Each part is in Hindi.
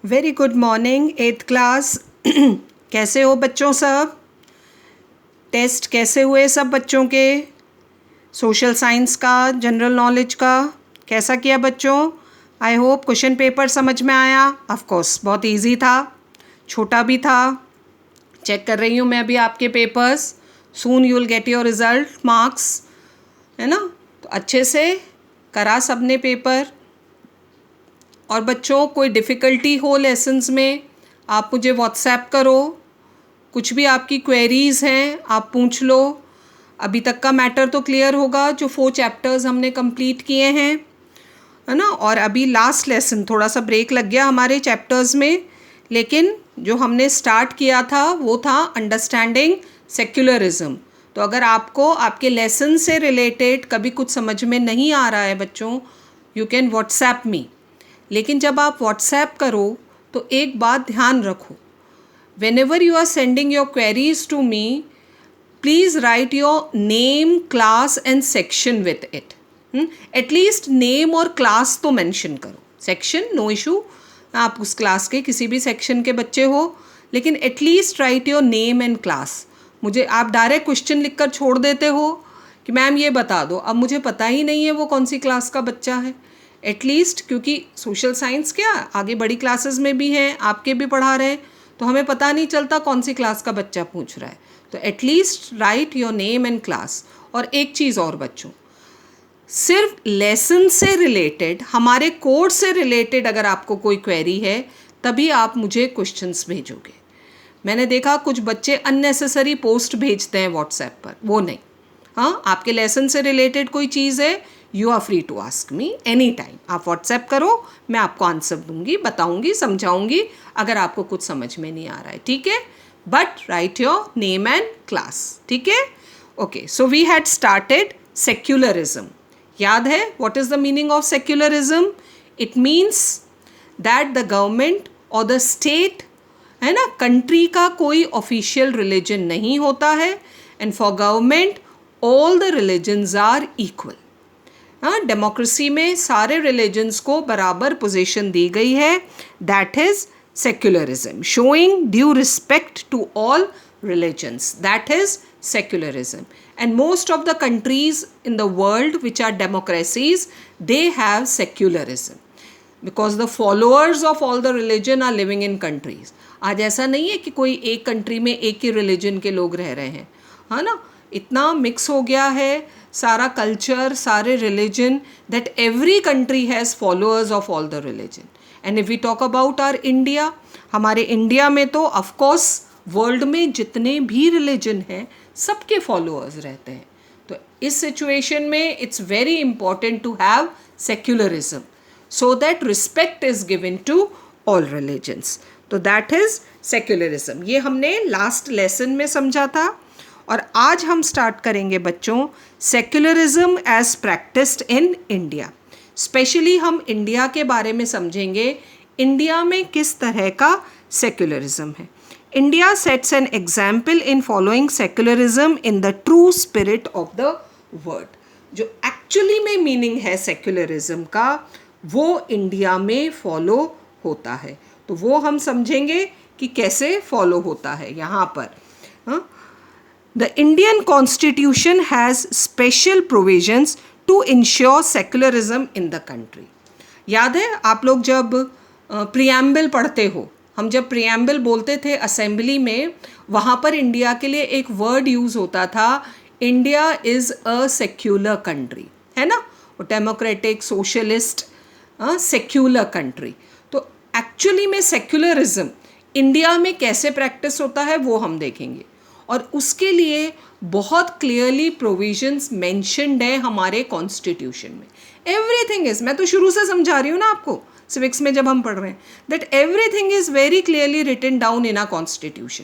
Very good morning 8th class. कैसे हो बच्चों सब? टेस्ट कैसे हुए सब बच्चों के? सोशल साइंस का, जनरल नॉलेज का कैसा किया बच्चों? आई होप क्वेश्चन पेपर समझ में आया। ऑफ कोर्स बहुत इजी था, छोटा भी था। चेक कर रही हूँ मैं अभी आपके papers. Soon you will get your result marks, है ना? तो अच्छे से करा सबने पेपर। और बच्चों कोई डिफ़िकल्टी हो लेसन्स में आप मुझे व्हाट्सएप करो। कुछ भी आपकी क्वेरीज़ हैं आप पूछ लो। अभी तक का मैटर तो क्लियर होगा, जो 4 चैप्टर्स हमने कंप्लीट किए हैं, है ना? और अभी लास्ट लेसन, थोड़ा सा ब्रेक लग गया हमारे चैप्टर्स में, लेकिन जो हमने स्टार्ट किया था वो था अंडरस्टैंडिंग सेक्युलरिज्म। तो अगर आपको आपके लेसन से रिलेटेड कभी कुछ समझ में नहीं आ रहा है बच्चों, यू कैन व्हाट्सएप मी। लेकिन जब आप व्हाट्सएप करो तो एक बात ध्यान रखो, whenever you are sending your queries to me, please write your name, class and section with it. At least name और class तो mention करो। section no issue, आप उस क्लास के किसी भी सेक्शन के बच्चे हो, लेकिन at least right your name and class. मुझे आप डायरेक्ट क्वेश्चन लिखकर छोड़ देते हो कि मैम ये बता दो, अब मुझे पता ही नहीं है वो कौन सी क्लास का बच्चा है। एटलीस्ट, क्योंकि सोशल साइंस क्या आगे बड़ी क्लासेस में भी हैं, आपके भी पढ़ा रहे हैं, तो हमें पता नहीं चलता कौन सी क्लास का बच्चा पूछ रहा है। तो at least right your name and class. और एक चीज़ और बच्चों, सिर्फ लेसन से रिलेटेड, हमारे कोर्स से रिलेटेड अगर आपको कोई क्वेरी है तभी आप मुझे क्वेश्चंस भेजोगे। मैंने देखा कुछ बच्चे अननेसेसरी पोस्ट भेजते हैं व्हाट्सएप पर, वो नहीं। हाँ, आपके लेसन से रिलेटेड कोई चीज़ है, you are free to ask me any time. आप व्हाट्सएप करो, मैं आपको आंसर दूंगी, बताऊंगी, समझाऊंगी अगर आपको कुछ समझ में नहीं आ रहा है, ठीक है? But write your name and class, ठीक है? Okay, so we had started secularism. याद है what is the meaning of secularism? It means that the government और द स्टेट, है ना, कंट्री का कोई ऑफिशियल रिलीजन नहीं होता है, and for government all the religions are equal. हाँ, डेमोक्रेसी में सारे रिलीजन्स को बराबर पोजीशन दी गई है। That is secularism, showing due respect to all religions. That is secularism. And most of the countries in the world which are democracies, they have secularism because the followers of all the religion are living in countries. आज ऐसा नहीं है कि कोई एक कंट्री में एक ही रिलीजन के लोग रह रहे हैं, हाँ ना? इतना मिक्स हो गया है सारा कल्चर, सारे religion, that every country has followers of all the religion. And if we talk about our India, हमारे इंडिया में तो ऑफकोर्स वर्ल्ड में जितने भी रिलीजन हैं सबके फॉलोअर्स रहते हैं. तो इस सिचुएशन में it's very important to have secularism so that respect is given to all religions. तो दैट इज सेक्युलरिज्म. ये हमने लास्ट लेसन में समझा था. और आज हम स्टार्ट करेंगे बच्चों secularism as practised in India. Specially हम इंडिया के बारे में समझेंगे, इंडिया में किस तरह का सेक्युलरिज्म है. India sets an example in following secularism in the true spirit of the word. जो एक्चुअली में मीनिंग है सेक्युलरिज्म का वो इंडिया में फॉलो होता है. तो वो हम समझेंगे कि कैसे फॉलो होता है यहाँ पर. The Indian constitution has special provisions to ensure secularism in the country. याद है आप लोग जब प्रियम्बल पढ़ते हो, हम जब प्रियम्बल बोलते थे असेंबली में, वहाँ पर इंडिया के लिए एक वर्ड यूज़ होता था, India is a secular country, है ना? Democratic, socialist, secular country. तो एक्चुअली में सेक्युलरिज्म इंडिया में कैसे प्रैक्टिस होता है वो हम देखेंगे. और उसके लिए बहुत क्लियरली प्रोविजंस मेंशन्ड है हमारे कॉन्स्टिट्यूशन में. एवरीथिंग इज, मैं तो शुरू से समझा रही हूँ ना आपको, सिविक्स में जब हम पढ़ रहे हैं, that everything is very clearly written down in our constitution.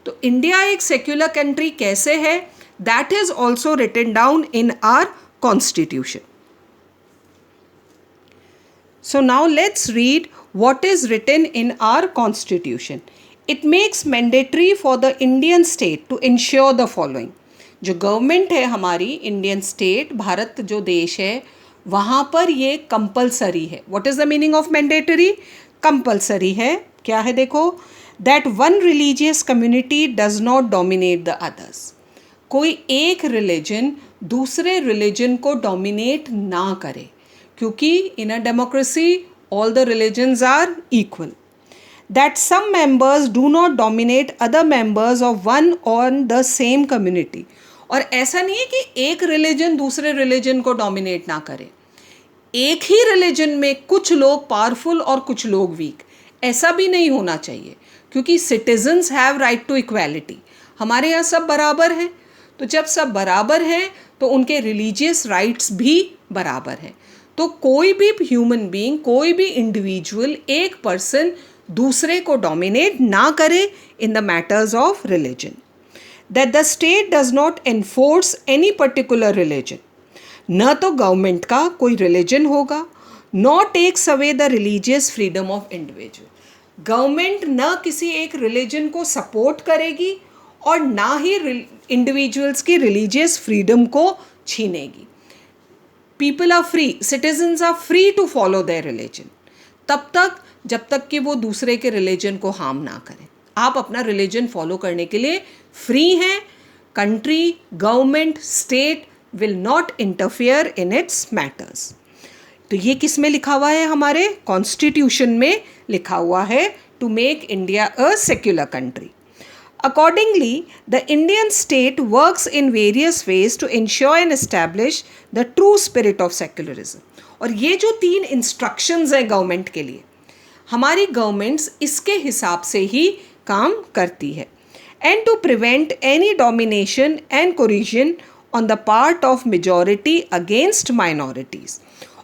तो इंडिया एक सेक्युलर कंट्री कैसे है, that is also written down in our constitution. So now let's read what is written in our constitution. It makes mandatory for the Indian state to ensure the following. जो गवर्नमेंट है हमारी, इंडियन स्टेट, भारत जो देश है, वहाँ पर ये कंपलसरी है. What is the meaning of mandatory? Compulsory है. क्या है देखो, that one religious community does not dominate the others. कोई एक रिलीजन दूसरे रिलीजन को डोमिनेट ना करे, क्योंकि in a democracy all the religions are equal. That some members do not dominate other members of one on the same community. और ऐसा नहीं है कि एक रिलीजन दूसरे रिलीजन को डोमिनेट ना करे. एक ही रिलीजन में कुछ लोग पावरफुल और कुछ लोग वीक, ऐसा भी नहीं होना चाहिए, क्योंकि citizens have right to equality. हमारे यहाँ सब बराबर हैं, तो जब सब बराबर हैं तो उनके रिलीजियस राइट्स भी बराबर हैं. तो कोई भी ह्यूमन बीइंग, कोई भी इंडिविजुअल, एक पर्सन दूसरे को डोमिनेट ना करे in the matters of religion. That the state does not enforce any particular religion. न तो गवर्नमेंट का कोई रिलीजन होगा, not takes away the religious freedom of individual. Government न किसी एक रिलीजन को सपोर्ट करेगी और ना ही इंडिविजुअल्स की रिलीजियस फ्रीडम को छीनेगी. People are free, citizens are free to follow their religion, तब तक जब तक कि वो दूसरे के रिलीजन को हार्म ना करें. आप अपना रिलीजन फॉलो करने के लिए फ्री हैं. Country, government, state will not interfere in its matters. तो ये किस में लिखा हुआ है? हमारे कॉन्स्टिट्यूशन में लिखा हुआ है, to make India a secular country. Accordingly, the Indian state works in various ways to ensure and establish the true spirit of secularism. और ये जो 3 इंस्ट्रक्शंस हैं गवर्नमेंट के लिए, हमारी गवर्नमेंट्स इसके हिसाब से ही काम करती है. And to prevent any domination and coercion on the part of majority against minorities.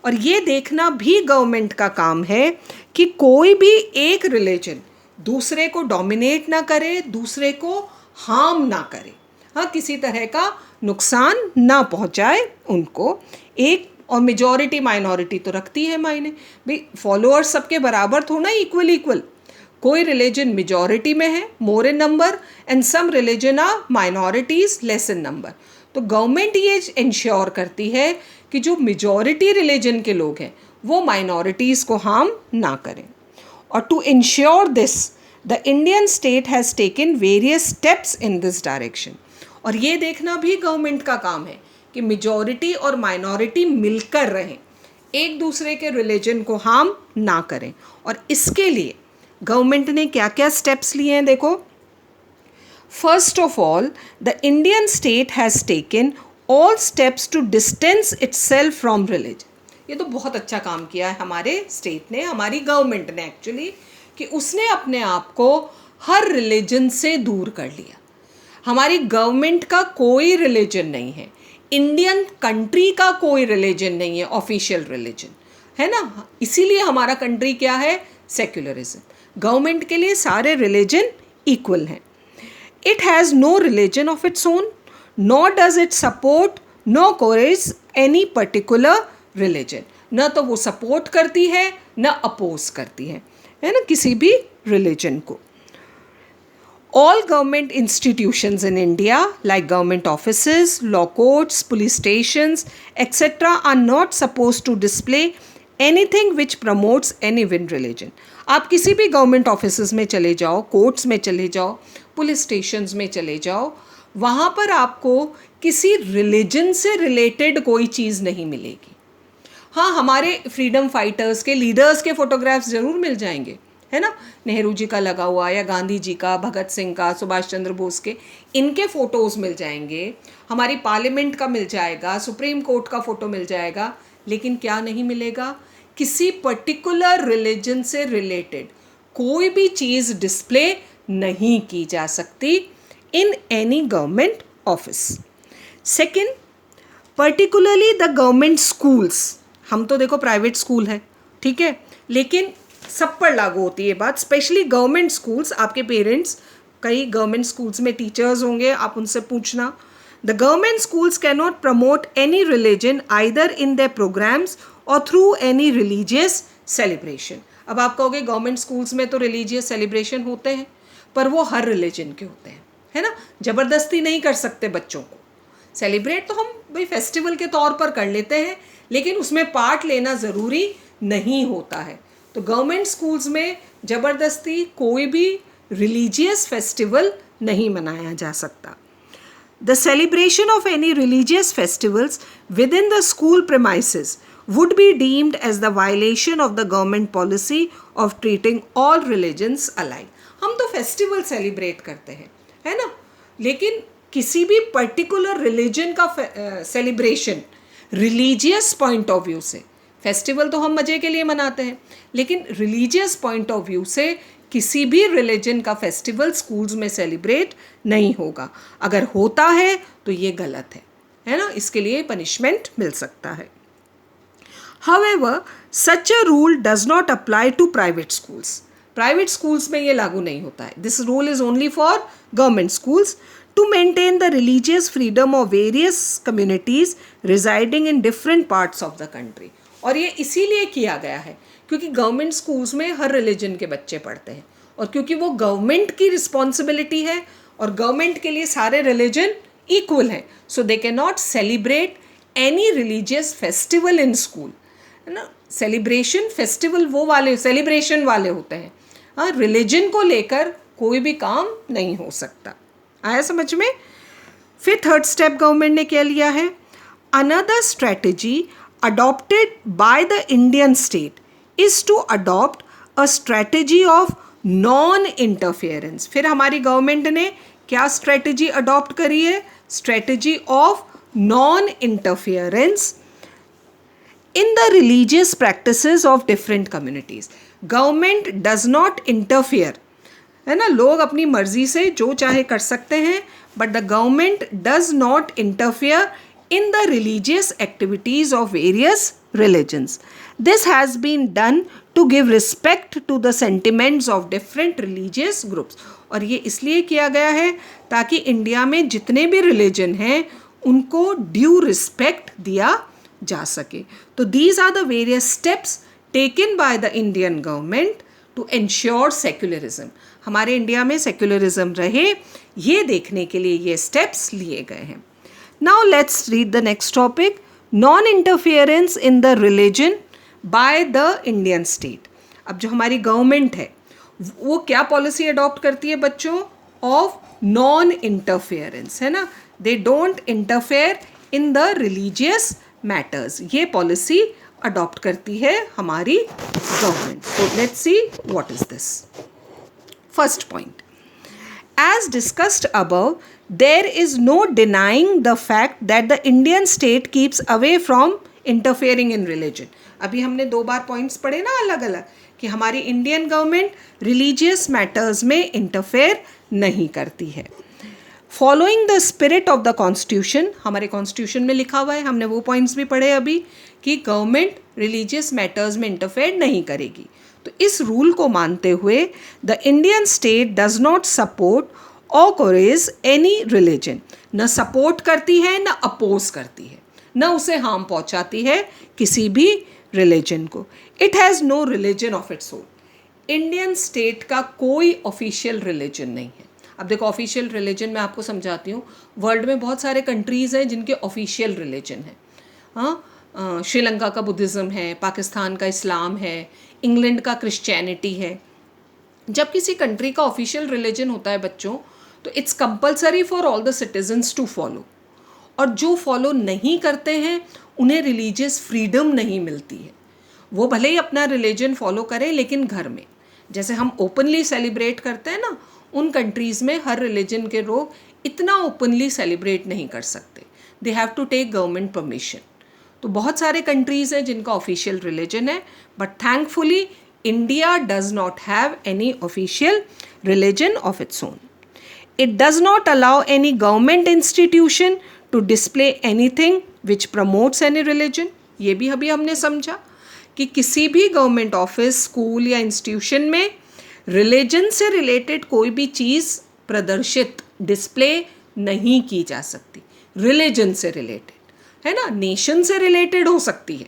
और ये देखना भी गवर्नमेंट का काम है कि कोई भी एक रिलीजन दूसरे को डोमिनेट ना करे, दूसरे को हार्म ना करे, हाँ, किसी तरह का नुकसान ना पहुंचाए उनको. एक और मेजॉरिटी माइनॉरिटी तो रखती है मायने भाई, फॉलोअर्स सबके बराबर थोड़ा इक्वल. कोई रिलीजन मेजॉरिटी में है, more in number, and some religion are minorities, less in number. तो गवर्नमेंट ये इंश्योर करती है कि जो मेजॉरिटी रिलीजन के लोग हैं वो माइनॉरिटीज़ को हार्म ना करें. और to ensure this the Indian state has taken various steps in this direction. और ये देखना भी गवर्नमेंट का काम है कि मेजॉरिटी और माइनॉरिटी मिलकर रहें, एक दूसरे के रिलीजन को हार्म ना करें. और इसके लिए गवर्नमेंट ने क्या क्या स्टेप्स लिए हैं देखो. First of all, the Indian state has taken all steps to distance itself from religion. ये तो बहुत अच्छा काम किया है हमारे स्टेट ने, हमारी गवर्नमेंट ने एक्चुअली, कि उसने अपने आप को हर रिलीजन से दूर कर लिया. हमारी गवर्नमेंट का कोई रिलीजन नहीं है, इंडियन कंट्री का कोई रिलीजन नहीं है ऑफिशियल रिलीजन, है ना. इसीलिए हमारा कंट्री क्या है? सेक्युलरिज्म. गवर्नमेंट के लिए सारे रिलीजन इक्वल हैं. It has no religion of its own, nor does it support no courage any particular religion. न तो वो सपोर्ट करती है न अपोज करती है ना किसी भी रिलीजन को. All government institutions in India, like government offices, law courts, police stations, etc., are not supposed to display anything which promotes any one religion. आप किसी भी गवर्नमेंट ऑफिसेज में चले जाओ, कोर्ट्स में चले जाओ, पुलिस स्टेशंस में चले जाओ, वहाँ पर आपको किसी रिलीजन से रिलेटेड कोई चीज़ नहीं मिलेगी. हाँ, हमारे फ्रीडम फाइटर्स के लीडर्स के फोटोग्राफ्स ज़रूर मिल जाएंगे, है ना. नेहरू जी का लगा हुआ, या गांधी जी का, भगत सिंह का, सुभाष चंद्र बोस के, इनके फ़ोटोज़ मिल जाएंगे. हमारी पार्लियामेंट का मिल जाएगा, सुप्रीम कोर्ट का फ़ोटो मिल जाएगा. लेकिन क्या नहीं मिलेगा? किसी पर्टिकुलर रिलीजन से रिलेटेड कोई भी चीज़ डिस्प्ले नहीं की जा सकती in any government office. Second, particularly the government schools. हम तो देखो प्राइवेट स्कूल है, ठीक है, लेकिन सब पर लागू होती है बात. स्पेशली गवर्नमेंट स्कूल्स, आपके पेरेंट्स कई गवर्नमेंट स्कूल्स में टीचर्स होंगे, आप उनसे पूछना. The government schools can not promote any religion either in their programmes or through any religious celebration. अब आप कहोगे गवर्नमेंट स्कूल्स में तो रिलीजियस सेलिब्रेशन होते हैं, पर वो हर रिलीजन के होते हैं, है ना. ज़बरदस्ती नहीं कर सकते बच्चों को. सेलिब्रेट तो हम भाई फेस्टिवल के तौर पर कर लेते हैं, लेकिन उसमें पार्ट लेना ज़रूरी नहीं होता है। तो गवर्नमेंट स्कूल्स में ज़बरदस्ती कोई भी रिलीजियस फेस्टिवल नहीं मनाया जा सकता। The celebration of any religious festivals within the school premises would be deemed as the violation of the government policy of treating all religions alike. हम तो फेस्टिवल सेलिब्रेट करते हैं, है ना, लेकिन किसी भी पर्टिकुलर रिलीजन का celebration religious point of view से, फेस्टिवल तो हम मज़े के लिए मनाते हैं, लेकिन रिलीजियस पॉइंट ऑफ व्यू से किसी भी रिलीजन का फेस्टिवल स्कूल्स में सेलिब्रेट नहीं होगा। अगर होता है तो ये गलत है ना, इसके लिए पनिशमेंट मिल सकता है। However, such a rule does not apply to private schools. Private schools में ये लागू नहीं होता है। This rule is only for government schools to maintain the religious freedom of various communities residing in different parts of the country. और ये इसीलिए किया गया है क्योंकि गवर्नमेंट स्कूल्स में हर रिलीजन के बच्चे पढ़ते हैं, और क्योंकि वो गवर्नमेंट की रिस्पॉन्सिबिलिटी है और गवर्नमेंट के लिए सारे रिलीजन इक्वल हैं, so they can not celebrate any religious festival in school, है ना। सेलिब्रेशन फेस्टिवल वो वाले सेलिब्रेशन वाले होते हैं, हाँ, रिलीजन को लेकर कोई भी काम नहीं हो सकता। आया समझ में। फिर थर्ड स्टेप गवर्नमेंट ने क्या लिया है, another strategy adopted by the Indian state is to adopt a strategy of non-interference. फिर हमारी गवर्नमेंट ने क्या स्ट्रेटजी अडॉप्ट करी है, strategy of non-interference in the religious practices of different communities. Government does not interfere, है ना, लोग अपनी मर्जी से जो चाहे कर सकते हैं, but the government does not interfere in the religious activities of various religions. This has been done to give respect to the sentiments of different religious groups. और ये इसलिए किया गया है ताकि इंडिया में जितने भी रिलीजन हैं उनको ड्यू रिस्पेक्ट दिया जा सके। तो these are the various steps taken by the Indian government to ensure secularism. हमारे इंडिया में सेक्युलरिज्म रहे, ये देखने के लिए ये स्टेप्स लिए गए हैं। Now let's read the next topic, non-interference in the religion by the Indian state. अब जो हमारी गवर्नमेंट है वो क्या पॉलिसी अडॉप्ट करती है बच्चों, ऑफ नॉन इंटरफेरेंस, है ना, they don't interfere in the religious matters, ये पॉलिसी अडॉप्ट करती है हमारी गवर्नमेंट। तो let's see what is this. First point, as discussed above, there is no denying the fact that the Indian state keeps away from interfering in religion. अभी हमने 2 बार पॉइंट्स पढ़े ना अलग अलग कि हमारी इंडियन गवर्नमेंट रिलीजियस मैटर्स में इंटरफेयर नहीं करती है। Following the spirit of the constitution, हमारे कॉन्स्टिट्यूशन में लिखा हुआ है, हमने वो पॉइंट्स भी पढ़े अभी कि गवर्नमेंट रिलीजियस मैटर्स में इंटरफेयर नहीं करेगी। तो इस रूल को मानते हुए the Indian state does not support और कोरेज एनी रिलीजन, न सपोर्ट करती है न अपोज करती है, न उसे हार्म पहुंचाती है किसी भी रिलीजन को। It has no religion of its own, Indian state का कोई ऑफिशियल रिलीजन नहीं है। अब देखो ऑफिशियल रिलीजन मैं आपको समझाती हूँ, वर्ल्ड में बहुत सारे कंट्रीज़ हैं जिनके ऑफिशियल रिलीजन है, हाँ, श्रीलंका का बुद्धिज़्म है, पाकिस्तान का इस्लाम है, इंग्लैंड का क्रिश्चियनिटी है। जब किसी कंट्री का ऑफिशियल रिलीजन होता है बच्चों, तो it's compulsory for all the citizens to follow, और जो फॉलो नहीं करते हैं उन्हें रिलीजियस फ्रीडम नहीं मिलती है। वो भले ही अपना रिलीजन फॉलो करें लेकिन घर में, जैसे हम ओपनली सेलिब्रेट करते हैं ना, उन कंट्रीज़ में हर रिलीजन के लोग इतना ओपनली सेलिब्रेट नहीं कर सकते, they have to take government permission. तो बहुत सारे कंट्रीज़ हैं जिनका ऑफिशियल रिलीजन है, but thankfully India does not have any official religion of its own. It does not allow any government institution to display anything which promotes any religion. ये भी अभी हमने समझा कि किसी भी गवर्नमेंट ऑफिस, स्कूल या इंस्टीट्यूशन में रिलीजन से रिलेटेड कोई भी चीज़ प्रदर्शित, डिस्प्ले नहीं की जा सकती। रिलीजन से रिलेटेड, है ना, नेशन से रिलेटेड हो सकती है,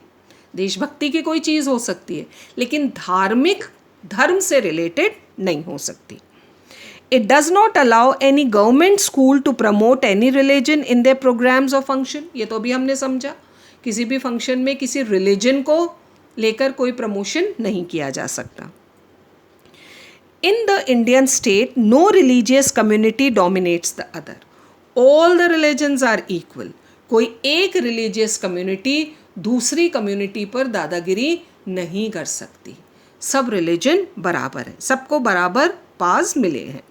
देशभक्ति की कोई चीज़ हो सकती है, लेकिन धार्मिक, धर्म से रिलेटेड नहीं हो सकती। It does not allow any government school to promote any religion in their programmes और फंक्शन। ये तो अभी हमने समझा किसी भी फंक्शन में किसी रिलीजन को लेकर कोई प्रमोशन नहीं किया जा सकता. In the Indian state, no religious community dominates the other. All the religions are equal. कोई एक religious community दूसरी community पर दादागिरी नहीं कर सकती. सब religion बराबर है, सबको बराबर पास मिले हैं.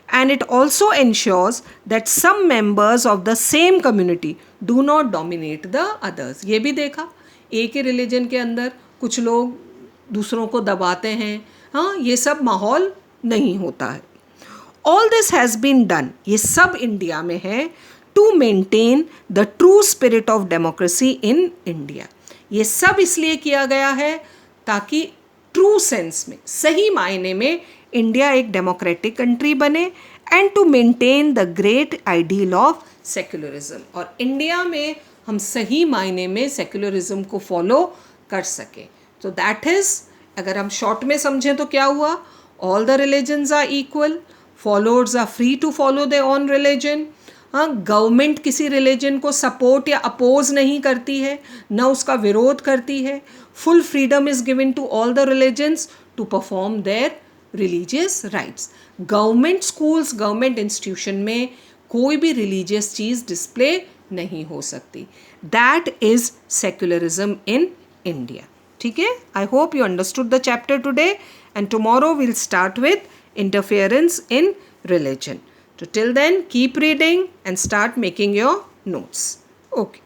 And it also ensures that some members of the same community do not dominate the others. ये भी देखा, एक ही religion के अंदर कुछ लोग दूसरों को दबाते हैं. हाँ, ये सब माहौल नहीं होता है. All this has been done, ये सब इंडिया में है, to maintain the true spirit of democracy in India. ये सब इसलिए किया गया है ताकि ट्रू सेंस में, सही मायने में इंडिया एक डेमोक्रेटिक कंट्री बने, and to maintain the great ideal of secularism. और इंडिया में हम सही मायने में सेक्युलरिज्म को फॉलो कर सकें. तो दैट इज़, अगर हम शॉर्ट में समझें तो क्या हुआ, all the religions are equal, followers are free to follow their own religion. हाँ, गवर्नमेंट किसी रिलीजन को सपोर्ट या अपोज नहीं करती है, न उसका विरोध करती है. Full freedom is given to all the religions to perform their religious rites. Government schools, government institution में कोई भी रिलीजियस चीज़ डिस्प्ले नहीं हो सकती. That is secularism in India. ठीक है, I hope you understood the chapter today, and tomorrow will start with interference in religion. So till then, keep reading and start making your notes. Okay.